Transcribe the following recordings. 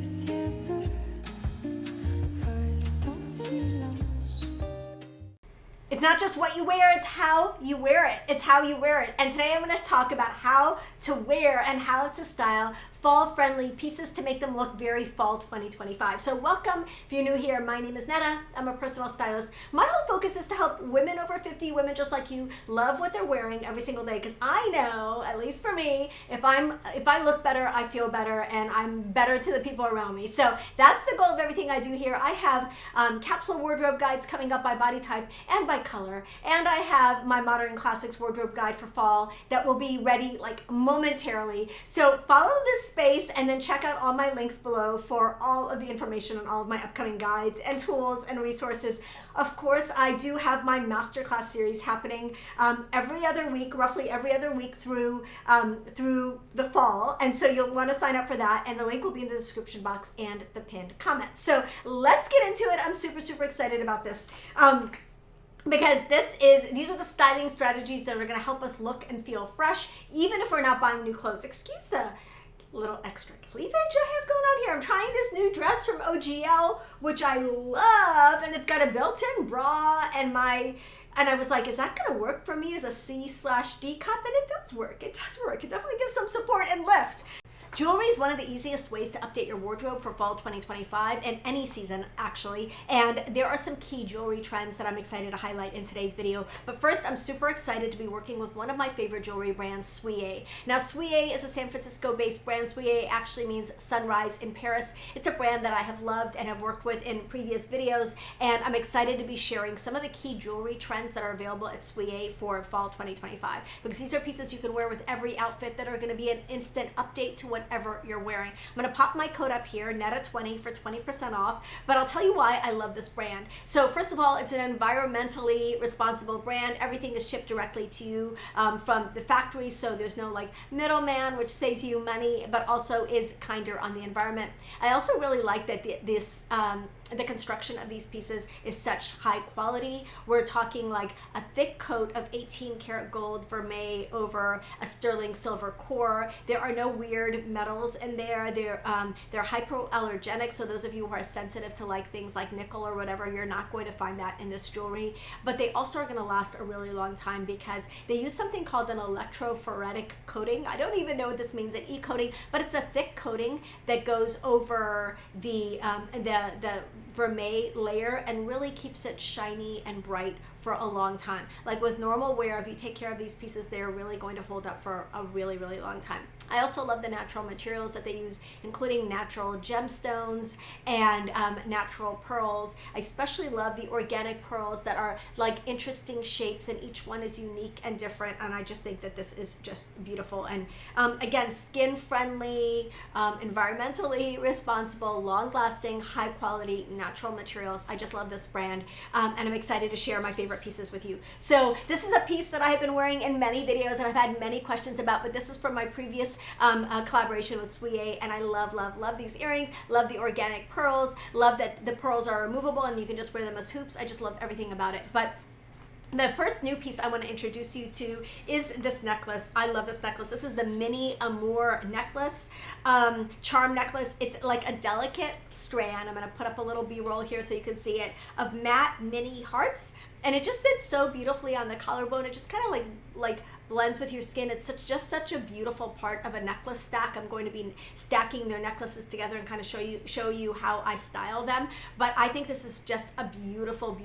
ciel bleu vole en silence. It's not just what you wear, it's how you wear it. It's how you wear it. And today I'm going to talk about how to wear and how to style fall-friendly pieces to make them look very fall 2025. So welcome. If you're new here, my name is Netta. I'm a personal stylist. My whole focus is to help women over 50, women just like you, love what they're wearing every single day. Because I know, at least for me, if I look better, I feel better, and I'm better to the people around me. So that's the goal of everything I do here. I have capsule wardrobe guides coming up by body type and by color, and I have my modern classics wardrobe guide for fall that will be ready like momentarily. So follow this space and then check out all my links below for all of the information on all of my upcoming guides and tools and resources. Of course, I do have my masterclass series happening every other week, roughly every other week through the fall, and so you'll want to sign up for that, and the link will be in the description box and the pinned comment. So let's get into it. I'm super excited about this. Because these are the styling strategies that are going to help us look and feel fresh, even if we're not buying new clothes. Excuse the little extra cleavage I have going on here. I'm trying this new dress from OGL, which I love, and it's got a built-in bra, and I was like, is that going to work for me as a C/D cup? And it does work. It does work. It definitely gives some support and lift. Jewelry is one of the easiest ways to update your wardrobe for fall 2025 and any season actually, and there are some key jewelry trends that I'm excited to highlight in today's video. But first, I'm super excited to be working with one of my favorite jewelry brands, Suihe. Now, Suihe is a San Francisco-based brand. Suihe actually means sunrise in Paris. It's a brand that I have loved and have worked with in previous videos, and I'm excited to be sharing some of the key jewelry trends that are available at Suihe for fall 2025, because these are pieces you can wear with every outfit that are going to be an instant update to whatever you're wearing. I'm going to pop my code up here, Netta20, for 20% off, but I'll tell you why I love this brand. So first of all, it's an environmentally responsible brand. Everything is shipped directly to you from the factory, so there's no like middleman, which saves you money, but also is kinder on the environment. I also really like that the construction of these pieces is such high quality. We're talking like a thick coat of 18 karat gold vermeil over a sterling silver core. There are no weird metals in there. They're hypoallergenic, so those of you who are sensitive to like things like nickel or whatever, you're not going to find that in this jewelry. But they also are going to last a really long time because they use something called an electrophoretic coating. I don't even know what this means, an e-coating, but it's a thick coating that goes over the vermeil layer and really keeps it shiny and bright for a long time. Like with normal wear, if you take care of these pieces, they're really going to hold up for a really long time. I also love the natural materials that they use, including natural gemstones and natural pearls. I especially love the organic pearls that are like interesting shapes, and each one is unique and different, and I just think that this is just beautiful. And again, skin friendly, environmentally responsible, long lasting, high quality natural materials. I just love this brand, and I'm excited to share my favorite pieces with you. So this is a piece that I have been wearing in many videos and I've had many questions about, but this is from my previous collaboration with Suihe, and I love these earrings, love the organic pearls, love that the pearls are removable and you can just wear them as hoops. I just love everything about it. But the first new piece I want to introduce you to is this necklace. I love this necklace. This is the Mini Amour necklace, charm necklace. It's like a delicate strand. I'm going to put up a little B-roll here so you can see it, of matte mini hearts. And it just sits so beautifully on the collarbone. It just kind of like blends with your skin. It's just such a beautiful part of a necklace stack. I'm going to be stacking their necklaces together and kind of show you how I style them. But I think this is just a beautiful,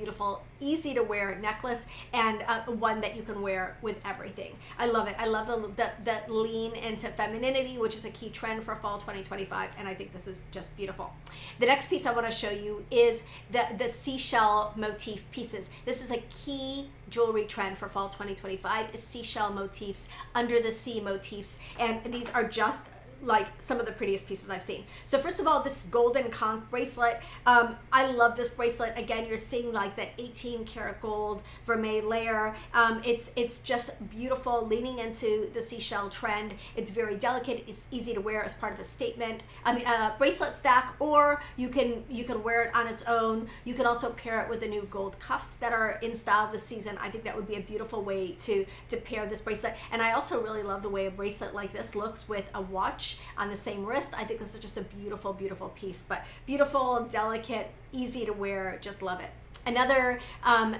easy to wear necklace, and one that you can wear with everything. I love it. I love the lean into femininity, which is a key trend for fall 2025, and I think this is just beautiful. The next piece I want to show you is the seashell motif pieces. This is a key jewelry trend for fall 2025, is seashell motifs, under the sea motifs, and these are just like some of the prettiest pieces I've seen. So first of all, this golden conch bracelet. I love this bracelet. Again, you're seeing like that 18 karat gold vermeil layer. It's just beautiful, leaning into the seashell trend. It's very delicate. It's easy to wear as part of a statement. I mean, a bracelet stack, or you can wear it on its own. You can also pair it with the new gold cuffs that are in style this season. I think that would be a beautiful way to pair this bracelet. And I also really love the way a bracelet like this looks with a watch much on the same wrist. I think this is just a beautiful, beautiful piece, but beautiful, delicate, easy to wear, just love it. Another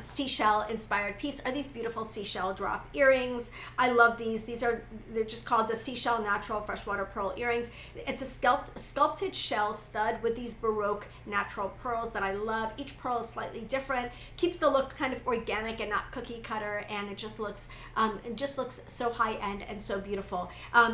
seashell inspired piece are these beautiful seashell drop earrings. I love these. They're just called the Seashell Natural Freshwater Pearl Earrings. It's a sculpted shell stud with these Baroque natural pearls that I love. Each pearl is slightly different, keeps the look kind of organic and not cookie cutter, and it just looks so high end and so beautiful.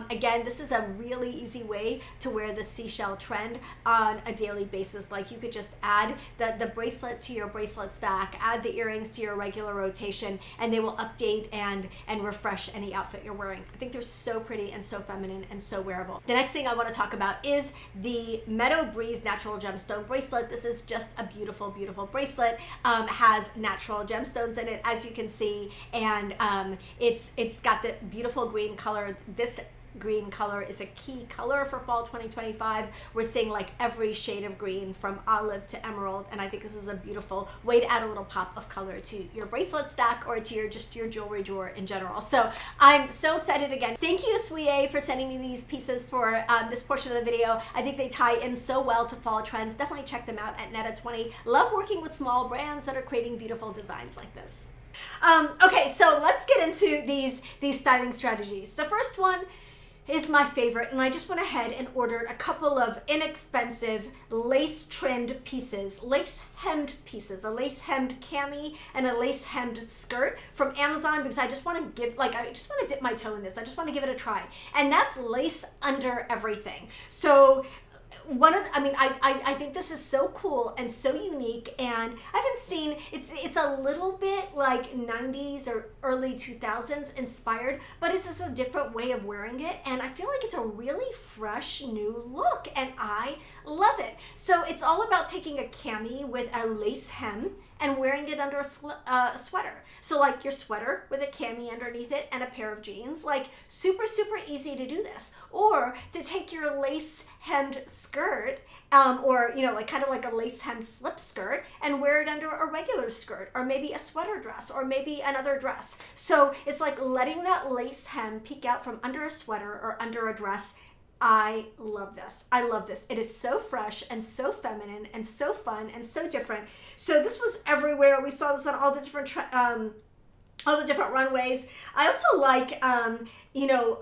Again, this is a really easy way to wear the seashell trend on a daily basis. Like you could just add the bracelet to your bracelet stack, add the earrings to your regular rotation, and they will update and refresh any outfit you're wearing. I think they're so pretty and so feminine and so wearable. The next thing I want to talk about is the Meadow Breeze Natural Gemstone Bracelet. This is just a beautiful, beautiful bracelet. Has natural gemstones in it, as you can see, and it's got the beautiful green color. This green color is a key color for fall 2025. We're seeing like every shade of green from olive to emerald, and I think this is a beautiful way to add a little pop of color to your bracelet stack or to your jewelry drawer in general. So I'm so excited again. Thank you, Suihe, for sending me these pieces for this portion of the video. I think they tie in so well to fall trends. Definitely check them out at Netta20. Love working with small brands that are creating beautiful designs like this. Okay, so let's get into these styling strategies. The first one is my favorite, and I just went ahead and ordered a couple of inexpensive lace trimmed pieces, lace hemmed pieces, a lace hemmed cami and a lace hemmed skirt from Amazon, because I just want to dip my toe in this. I just want to give it a try, and that's lace under everything. So I think this is so cool and so unique, and I haven't seen, it's a little bit like 90s or early 2000s inspired, but it's just a different way of wearing it, and I feel like it's a really fresh new look, and I love it. So it's all about taking a cami with a lace hem and wearing it under a sweater. So like your sweater with a cami underneath it and a pair of jeans, like super, super easy to do this. Or to take your lace hemmed skirt, or like kind of like a lace hemmed slip skirt, and wear it under a regular skirt, or maybe a sweater dress, or maybe another dress. So it's like letting that lace hem peek out from under a sweater or under a dress. I love this. I love this. It is so fresh and so feminine and so fun and so different. So this was everywhere. We saw this on all the different runways. I also like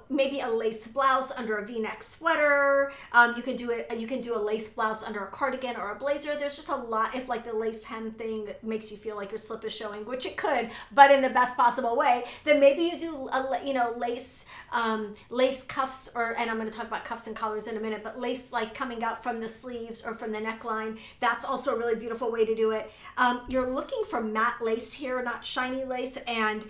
maybe a lace blouse under a V-neck sweater. You can do a lace blouse under a cardigan or a blazer. There's just a lot. If like the lace hem thing makes you feel like your slip is showing, which it could, but in the best possible way, then maybe you do lace cuffs, and I'm going to talk about cuffs and collars in a minute, but lace like coming out from the sleeves or from the neckline. That's also a really beautiful way to do it. You're looking for matte lace here, not shiny lace, and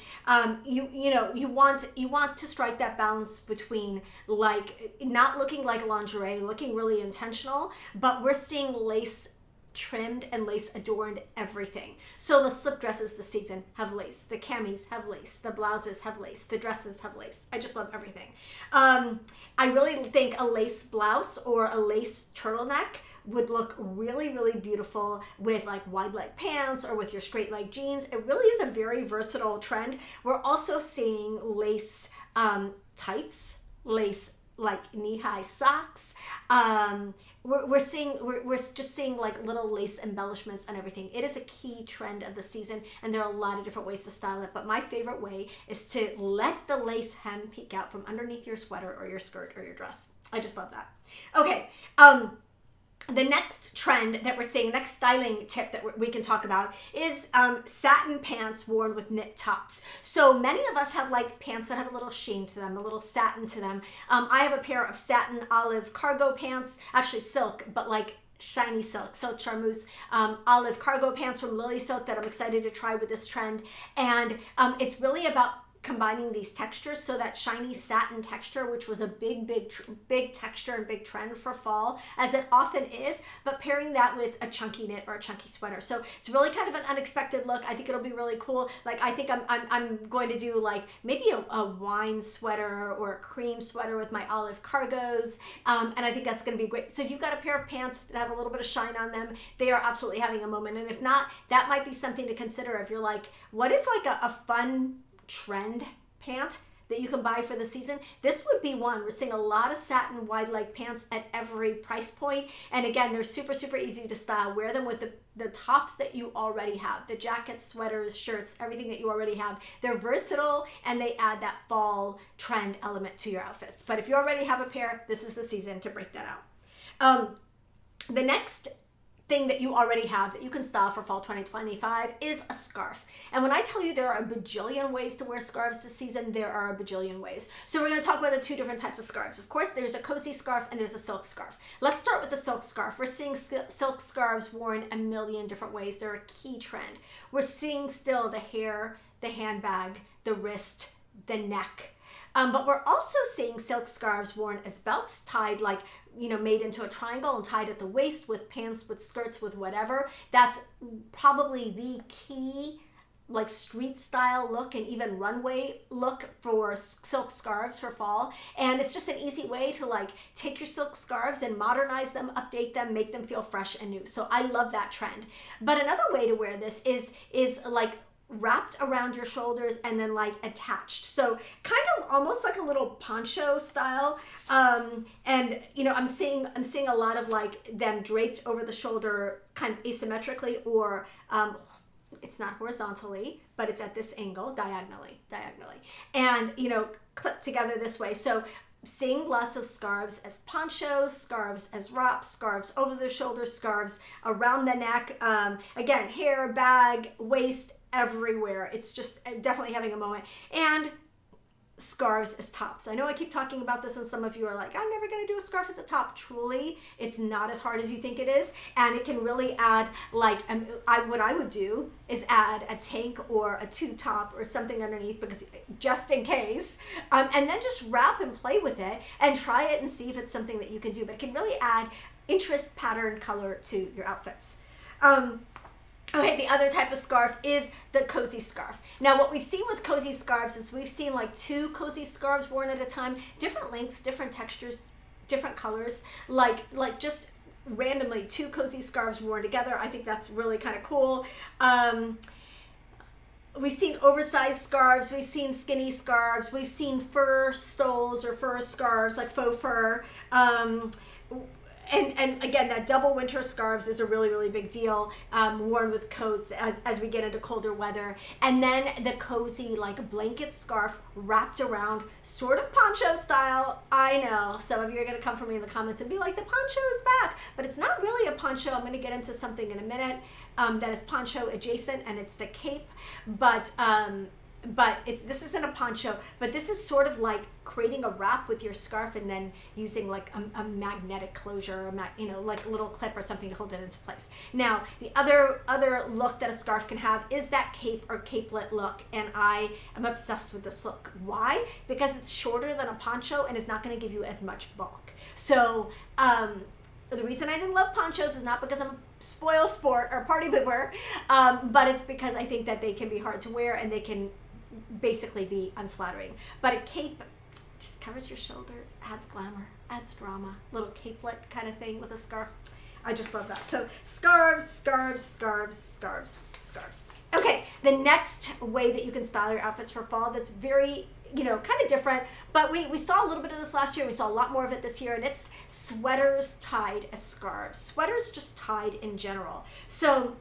you want to strike that balance between like not looking like lingerie, looking really intentional, but we're seeing lace trimmed and lace adorned everything. So the slip dresses this season have lace, the camis have lace, the blouses have lace, the dresses have lace. I just love everything. I really think a lace blouse or a lace turtleneck would look really, really beautiful with like wide leg pants or with your straight leg jeans. It really is a very versatile trend. We're also seeing lace tights, lace like knee-high socks. We're just seeing like little lace embellishments and everything. It is a key trend of the season, and there are a lot of different ways to style it, but my favorite way is to let the lace hem peek out from underneath your sweater or your skirt or your dress. I just love that. Okay, the next trend that we're seeing, next styling tip that we can talk about is satin pants worn with knit tops. So many of us have like pants that have a little sheen to them, a little satin to them. I have a pair of satin olive cargo pants, actually silk, but like shiny silk charmeuse olive cargo pants from Lily Silk that I'm excited to try with this trend. And it's really about combining these textures, so that shiny satin texture, which was a big texture and big trend for fall, as it often is, but pairing that with a chunky knit or a chunky sweater. So it's really kind of an unexpected look. I think it'll be really cool. Like I think I'm going to do like maybe a wine sweater or a cream sweater with my olive cargos, and I think that's going to be great. So if you've got a pair of pants that have a little bit of shine on them, they are absolutely having a moment. And if not, that might be something to consider if you're like, what is like a fun trend pant that you can buy for the season, this would be one. We're seeing a lot of satin wide leg pants at every price point. And again, they're super, super easy to style. Wear them with the tops that you already have, the jackets, sweaters, shirts, everything that you already have. They're versatile and they add that fall trend element to your outfits. But if you already have a pair, this is the season to break that out. The next thing that you already have that you can style for fall 2025 is a scarf. And when I tell you there are a bajillion ways to wear scarves this season, there are a bajillion ways. So we're going to talk about the two different types of scarves. Of course, there's a cozy scarf and there's a silk scarf. Let's start with the silk scarf. We're seeing silk scarves worn a million different ways. They're a key trend. We're seeing still the hair, the handbag, the wrist, the neck. But we're also seeing silk scarves worn as belts, tied like, made into a triangle and tied at the waist with pants, with skirts, with whatever. That's probably the key like street style look and even runway look for silk scarves for fall. And it's just an easy way to like take your silk scarves and modernize them, update them, make them feel fresh and new. So I love that trend. But another way to wear this is like wrapped around your shoulders and then like attached, so kind of almost like a little poncho style. And I'm seeing a lot of like them draped over the shoulder kind of asymmetrically, or it's not horizontally, but it's at this angle, diagonally, and clipped together this way. So seeing lots of scarves as ponchos, scarves as wraps, scarves over the shoulders, scarves around the neck, again, hair, bag, waist, everywhere. It's just definitely having a moment. And scarves as tops. I know I keep talking about this and some of you are like, I'm never going to do a scarf as a top. Truly, it's not as hard as you think it is. And it can really add like, what I would do is add a tank or a tube top or something underneath, because just in case, and then just wrap and play with it and try it and see if it's something that you can do. But it can really add interest, pattern, color to your outfits. Okay, the other type of scarf is the cozy scarf. Now, what we've seen with cozy scarves is we've seen like 2 cozy scarves worn at a time, different lengths, different textures, different colors, like just randomly 2 cozy scarves worn together. I think that's really kind of cool. We've seen oversized scarves, we've seen skinny scarves, we've seen fur stoles or fur scarves, like faux fur. And again, that double winter scarves is a really, really big deal, worn with coats as we get into colder weather. And then the cozy like blanket scarf wrapped around, sort of poncho style. I know some of you are going to come for me in the comments and be like, the poncho is back, but it's not really a poncho. I'm going to get into something in a minute that is poncho adjacent, and it's the cape. But this isn't a poncho, but this is sort of like creating a wrap with your scarf and then using like a magnetic closure, like a little clip or something to hold it into place. Now, the other look that a scarf can have is that cape or capelet look, and I am obsessed with this look. Why? Because it's shorter than a poncho and it's not going to give you as much bulk. So the reason I didn't love ponchos is not because I'm spoil sport or party pooper, but it's because I think that they can be hard to wear and they can basically be unflattering. But a cape just covers your shoulders, adds glamour, adds drama, little capelet kind of thing with a scarf. I just love that. So scarves. Okay, the next way that you can style your outfits for fall that's very, kind of different, but we saw a little bit of this last year, we saw a lot more of it this year, and it's sweaters tied as scarves. Sweaters just tied in general. So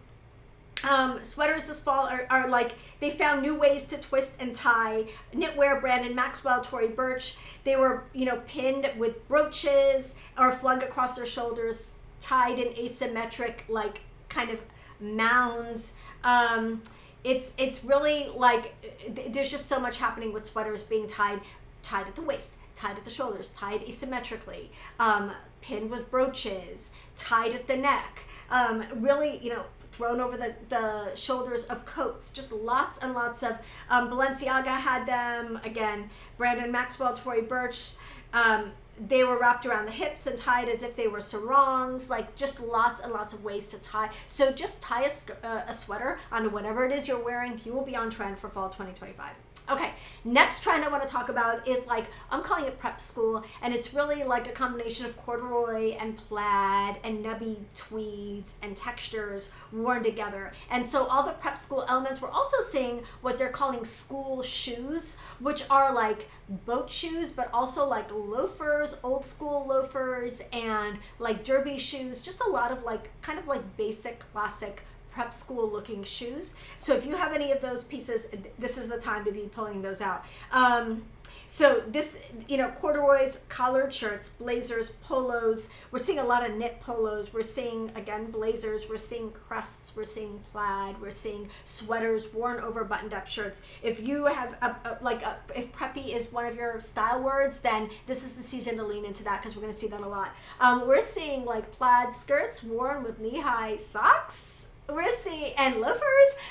sweaters this fall are like, they found new ways to twist and tie. Knitwear, Brandon Maxwell, Tory Burch, they were, pinned with brooches or flung across their shoulders, tied in asymmetric, like kind of mounds. It's really like, there's just so much happening with sweaters being tied at the waist, tied at the shoulders, tied asymmetrically, pinned with brooches, tied at the neck, really, thrown over the shoulders of coats. Just lots and lots of, Balenciaga had them, again, Brandon Maxwell, Tory Burch, they were wrapped around the hips and tied as if they were sarongs, like just lots and lots of ways to tie. So just tie a sweater onto whatever it is you're wearing. You will be on trend for fall 2025. Okay, next trend I want to talk about is like, I'm calling it prep school, and it's really like a combination of corduroy and plaid and nubby tweeds and textures worn together. And so all the prep school elements, we're also seeing what they're calling school shoes, which are like boat shoes, but also like loafers, old school loafers, and like derby shoes, just a lot of like kind of like basic classic prep school looking shoes. So if you have any of those pieces, this is the time to be pulling those out. So this, corduroys, collared shirts, blazers, polos. We're seeing a lot of knit polos. We're seeing, again, blazers. We're seeing crests. We're seeing plaid. We're seeing sweaters worn over buttoned up shirts. If you have, if preppy is one of your style words, then this is the season to lean into that, because we're going to see that a lot. We're seeing like plaid skirts worn with knee-high socks. We're seeing, and loafers.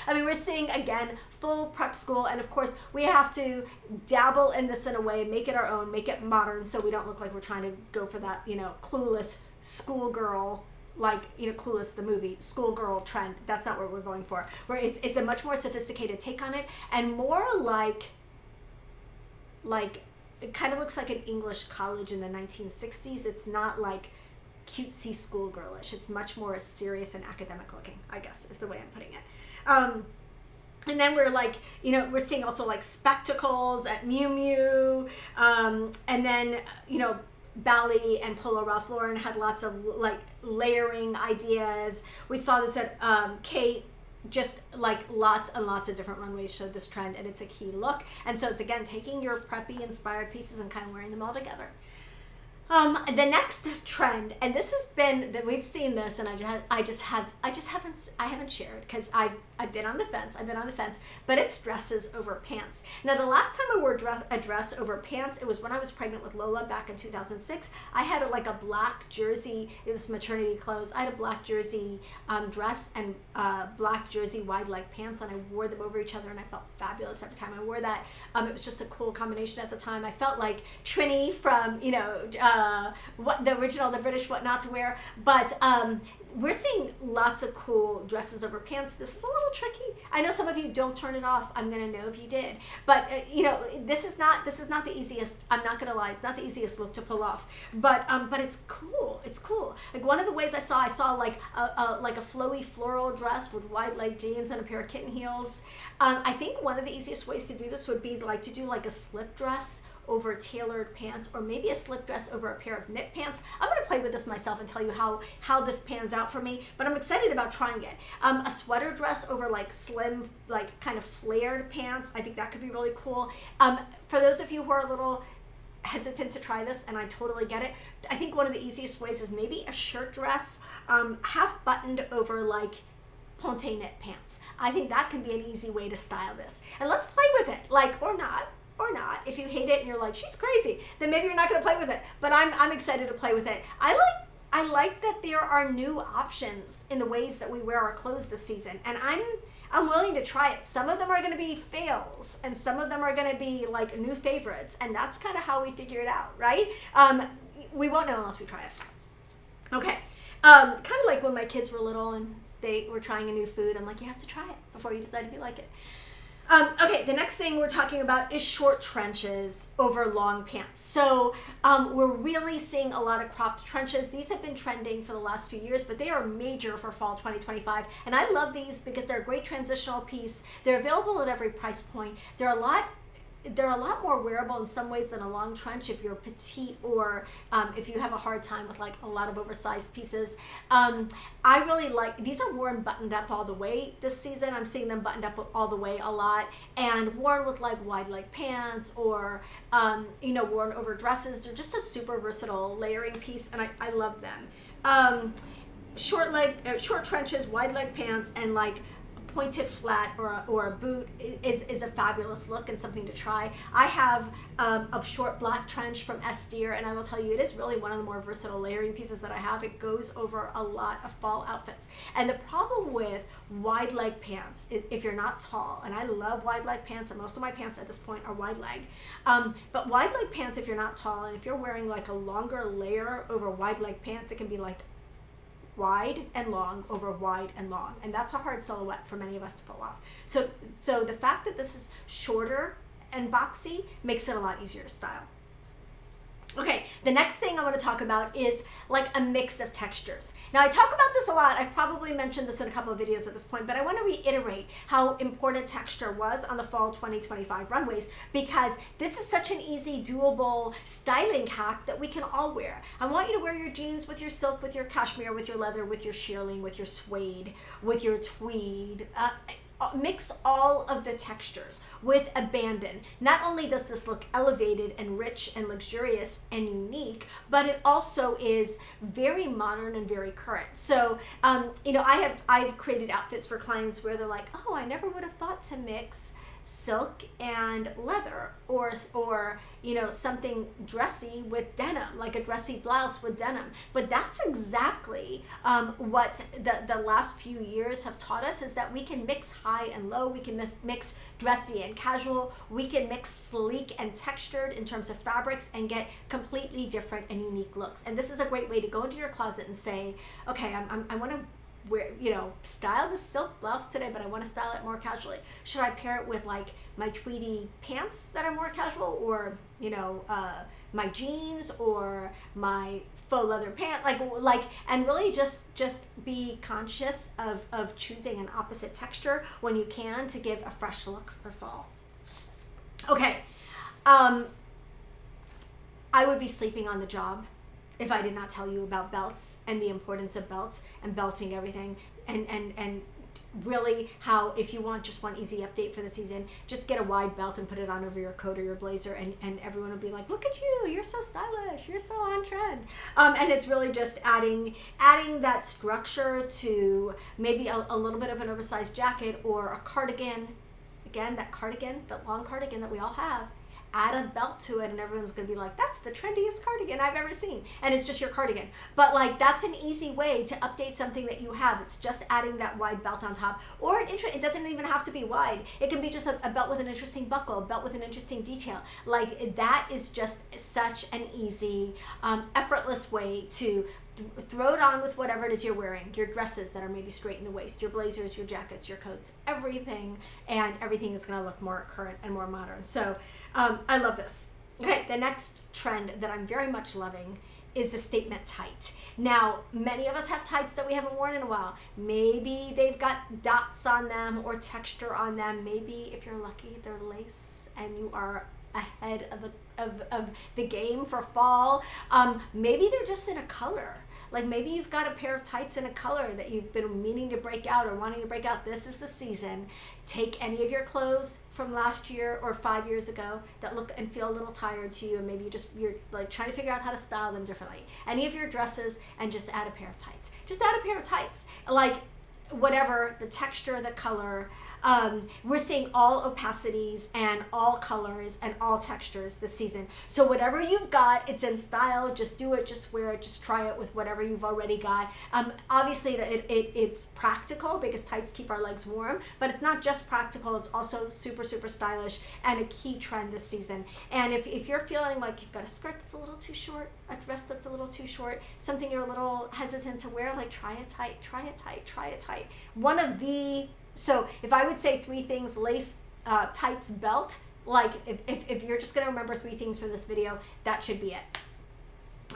I mean, we're seeing, again, full prep school. And of course, we have to dabble in this in a way, make it our own, make it modern, so we don't look like we're trying to go for that, clueless schoolgirl, like, Clueless, the movie, schoolgirl trend. That's not what we're going for. Where it's a much more sophisticated take on it, and more like, it kind of looks like an English college in the 1960s. It's not like cutesy schoolgirlish. It's much more serious and academic looking, I guess is the way I'm putting it. And then we're like, we're seeing also like spectacles at Miu Miu. And then, Bally and Polo Ralph Lauren had lots of like layering ideas. We saw this at Kate. Just like lots and lots of different runways showed this trend, and it's a key look. And so it's, again, taking your preppy inspired pieces and kind of wearing them all together. The next trend, and this has been that we've seen this, and I haven't shared because I've been on the fence, but it's dresses over pants. Now, the last time I wore a dress over pants, it was when I was pregnant with Lola back in 2006. I had a black jersey. It was maternity clothes. I had a black jersey dress and black jersey wide leg pants, and I wore them over each other, and I felt fabulous every time I wore that. It was just a cool combination at the time. I felt like Trini from what the original, the British What Not to Wear, but we're seeing lots of cool dresses over pants. This is a little tricky. I know some of you don't turn it off. I'm gonna know if you did, but this is not the easiest. I'm not gonna lie, it's not the easiest look to pull off, but it's cool. It's cool. Like, one of the ways I saw like a flowy floral dress with wide leg jeans and a pair of kitten heels. I think one of the easiest ways to do this would be like to do like a slip dress over tailored pants, or maybe a slip dress over a pair of knit pants. I'm going to play with this myself and tell you how this pans out for me, but I'm excited about trying it. A sweater dress over like slim, like kind of flared pants, I think that could be really cool. For those of you who are a little hesitant to try this, and I totally get it, I think one of the easiest ways is maybe a shirt dress, half buttoned over like ponte knit pants. I think that can be an easy way to style this. And let's play with it, or not. If you hate it and you're like, she's crazy, then maybe you're not going to play with it. But I'm excited to play with it. I like that there are new options in the ways that we wear our clothes this season, and I'm willing to try it. Some of them are going to be fails, and some of them are going to be like new favorites, and that's kind of how we figure it out, right? We won't know unless we try it. Okay, kind of like when my kids were little and they were trying a new food. I'm like, you have to try it before you decide if you like it. Okay, the next thing we're talking about is short trenches over long pants. So we're really seeing a lot of cropped trenches. These have been trending for the last few years, but they are major for fall 2025. And I love these because they're a great transitional piece. They're available at every price point. They're a lot more wearable in some ways than a long trench if you're petite, or if you have a hard time with like a lot of oversized pieces. I really like, these are worn buttoned up all the way this season. I'm seeing them buttoned up all the way a lot, and worn with like wide leg pants, or worn over dresses. They're just a super versatile layering piece, and I love them. Short trenches, wide leg pants, and like pointed flat or a boot is a fabulous look and something to try. I have a short black trench from Esther, and I will tell you, it is really one of the more versatile layering pieces that I have. It goes over a lot of fall outfits. And the problem with wide leg pants, if you're not tall, and I love wide leg pants, and most of my pants at this point are wide leg, but wide leg pants, if you're not tall, and if you're wearing like a longer layer over wide leg pants, it can be like wide and long over wide and long, and that's a hard silhouette for many of us to pull off. So the fact that this is shorter and boxy makes it a lot easier to style. Okay, the next thing I want to talk about is like a mix of textures. Now I talk about this a lot. I've probably mentioned this in a couple of videos at this point, but I want to reiterate how important texture was on the fall 2025 runways, because this is such an easy, doable styling hack that we can all wear. I want you to wear your jeans with your silk, with your cashmere, with your leather, with your shearling, with your suede, with your tweed. Mix all of the textures with abandon. Not only does this look elevated and rich and luxurious and unique, but it also is very modern and very current. So, you know, I've created outfits for clients where they're like, oh, I never would have thought to mix silk and leather, or you know, something dressy with denim, like a dressy blouse with denim. But that's exactly what the last few years have taught us, is that we can mix high and low, we can mix dressy and casual, we can mix sleek and textured in terms of fabrics and get completely different and unique looks. And this is a great way to go into your closet and say, okay, I want to wear, you know, style the silk blouse today, but I want to style it more casually. Should I pair it with like my tweedy pants that are more casual, or you know, my jeans, or my faux leather pant, like, and really just be conscious of choosing an opposite texture when you can, to give a fresh look for fall. Okay, I would be sleeping on the job if I did not tell you about belts and the importance of belts and belting everything, and really how, if you want just one easy update for the season, just get a wide belt and put it on over your coat or your blazer, and everyone will be like, look at you, you're so stylish, you're so on trend. And it's really just adding that structure to maybe a little bit of an oversized jacket or a cardigan. Again, that cardigan, that long cardigan that we all have, add a belt to it and everyone's gonna be like, that's the trendiest cardigan I've ever seen. And it's just your cardigan. But like, that's an easy way to update something that you have. It's just adding that wide belt on top. Or it doesn't even have to be wide. It can be just a belt with an interesting buckle, a belt with an interesting detail. Like, that is just such an easy, effortless way to throw it on with whatever it is you're wearing, your dresses that are maybe straight in the waist, your blazers, your jackets, your coats, everything, and everything is going to look more current and more modern. So I love this. Okay, the next trend that I'm very much loving is the statement tight. Now, many of us have tights that we haven't worn in a while. Maybe they've got dots on them or texture on them. Maybe, if you're lucky, they're lace and you are ahead of the game for fall. Maybe they're just in a color. Like, maybe you've got a pair of tights in a color that you've been meaning to break out or wanting to break out. This is the season. Take any of your clothes from last year or 5 years ago that look and feel a little tired to you, and maybe you're like trying to figure out how to style them differently. Any of your dresses, and just add a pair of tights. Just add a pair of tights. Like, whatever the texture, the color. We're seeing all opacities and all colors and all textures this season. So whatever you've got, it's in style. Just do it, just wear it, just try it with whatever you've already got. Obviously it's practical because tights keep our legs warm, but it's not just practical, it's also super, super stylish and a key trend this season. And if you're feeling like you've got a skirt that's a little too short, a dress that's a little too short, something you're a little hesitant to wear, like try it tight, try it tight, try it tight. So if I would say 3 things, lace, tights, belt, like if you're just going to remember 3 things from this video, that should be it.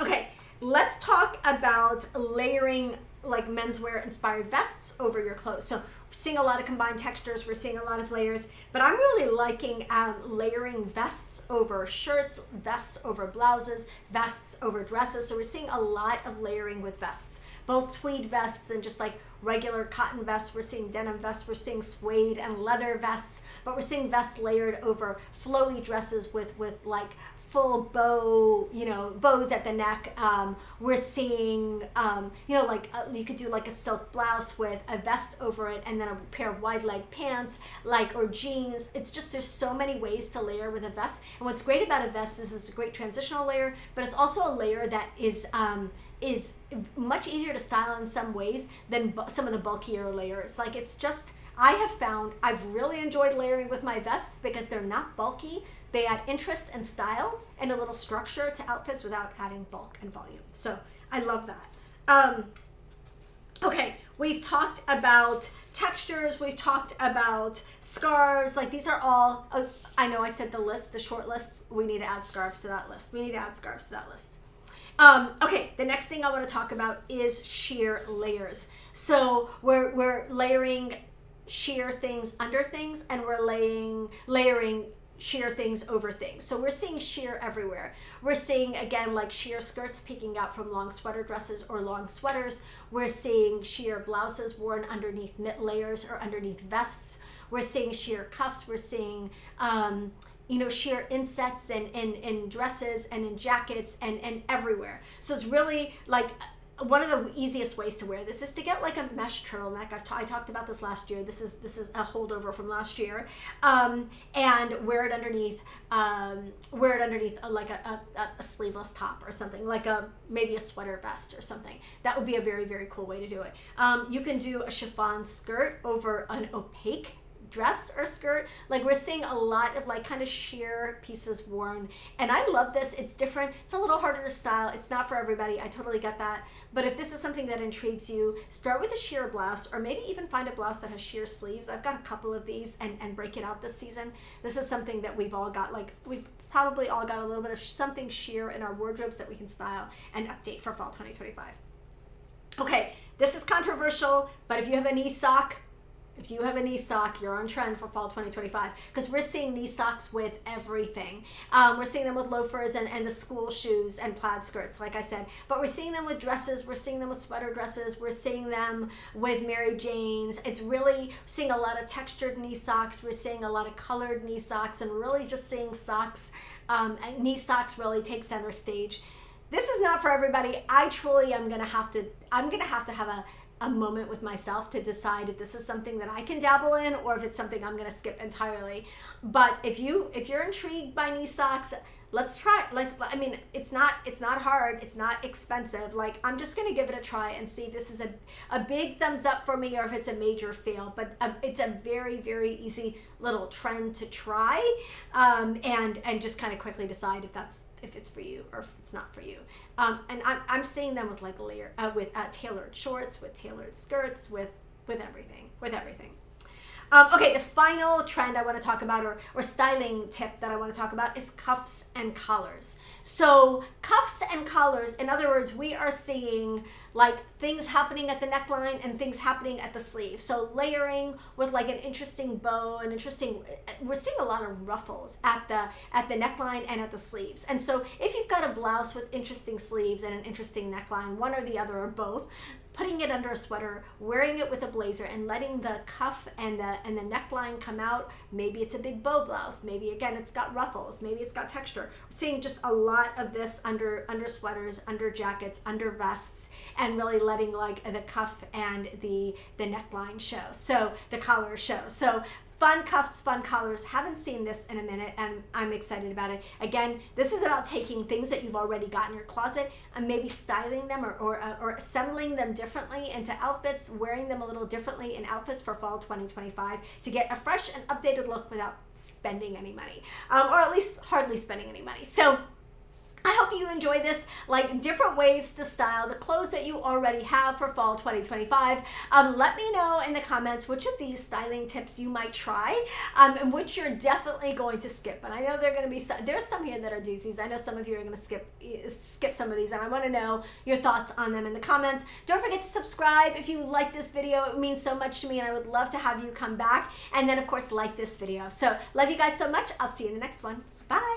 Okay, let's talk about layering like menswear inspired vests over your clothes. So we're seeing a lot of combined textures, we're seeing a lot of layers, but I'm really liking layering vests over shirts, vests over blouses, vests over dresses. So we're seeing a lot of layering with vests, both tweed vests and just like regular cotton vests. We're seeing denim vests, we're seeing suede and leather vests, but we're seeing vests layered over flowy dresses with like full bow, bows at the neck. We're seeing, like you could do like a silk blouse with a vest over it and then a pair of wide leg pants, or jeans. It's just, there's so many ways to layer with a vest. And what's great about a vest is it's a great transitional layer, but it's also a layer that is much easier to style in some ways than some of the bulkier layers. Like, it's just, I have found I've really enjoyed layering with my vests because they're not bulky. They add interest and style and a little structure to outfits without adding bulk and volume. So I love that. Okay, we've talked about textures, we've talked about scarves. Like these are all, I know I said the short list, we need to add scarves to that list. Okay, the next thing I want to talk about is sheer layers. So we're layering sheer things under things, and we're layering sheer things over things. So we're seeing sheer everywhere. We're seeing, again, like sheer skirts peeking out from long sweater dresses or long sweaters. We're seeing sheer blouses worn underneath knit layers or underneath vests. We're seeing sheer cuffs. We're seeing sheer insets in dresses and in jackets and everywhere. So it's really like one of the easiest ways to wear this is to get like a mesh turtleneck. I talked about this last year. This is a holdover from last year, and wear it underneath like a sleeveless top or something, like maybe a sweater vest or something. That would be a very, very cool way to do it. You can do a chiffon skirt over an opaque dress or skirt. Like we're seeing a lot of like kind of sheer pieces worn, and I love this. It's different. It's a little harder to style. It's not for everybody. I totally get that. But if this is something that intrigues you, start with a sheer blouse, or maybe even find a blouse that has sheer sleeves. I've got a couple of these and break it out this season. This is something that we've all got, like we've probably all got a little bit of something sheer in our wardrobes that we can style and update for fall 2025. Okay, this is controversial, but if you have a knee sock, you're on trend for fall 2025, because we're seeing knee socks with everything. We're seeing them with loafers and the school shoes and plaid skirts, like I said. But we're seeing them with dresses. We're seeing them with sweater dresses. We're seeing them with Mary Janes. It's really seeing a lot of textured knee socks. We're seeing a lot of colored knee socks, and really just seeing socks. Knee socks really take center stage. This is not for everybody. I truly am gonna have to have a moment with myself to decide if this is something that I can dabble in or if it's something I'm going to skip entirely. But if you're intrigued by knee socks, let's try. I mean, it's not hard. It's not expensive. Like, I'm just going to give it a try and see if this is a big thumbs up for me or if it's a major fail. But it's a very, very easy little trend to try, and just kind of quickly decide if it's for you or if it's not for you. And I'm seeing them with like tailored shorts, with tailored skirts, with everything. Okay, the final trend I want to talk about, or styling tip that I want to talk about, is cuffs and collars. So cuffs and collars, in other words, we are seeing like things happening at the neckline and things happening at the sleeve. So layering with like an interesting bow, we're seeing a lot of ruffles at the neckline and at the sleeves. And so if you've got a blouse with interesting sleeves and an interesting neckline, one or the other or both, putting it under a sweater, wearing it with a blazer, and letting the cuff and the neckline come out. Maybe it's a big bow blouse. Maybe, again, it's got ruffles. Maybe it's got texture. We're seeing just a lot of this under sweaters, under jackets, under vests, and really letting like the cuff and the neckline show. So the collar show. So fun cuffs, fun collars. Haven't seen this in a minute, and I'm excited about it. Again, this is about taking things that you've already got in your closet and maybe styling them or assembling them differently into outfits, wearing them a little differently in outfits for fall 2025 to get a fresh and updated look without spending any money, or at least hardly spending any money. So I hope you enjoy this, like different ways to style the clothes that you already have for fall 2025. Let me know in the comments which of these styling tips you might try, and which you're definitely going to skip. And I know there's some here that are doozies. I know some of you are going to skip some of these, and I want to know your thoughts on them in the comments. Don't forget to subscribe if you like this video. It means so much to me, and I would love to have you come back. And then, of course, like this video. So love you guys so much. I'll see you in the next one. Bye.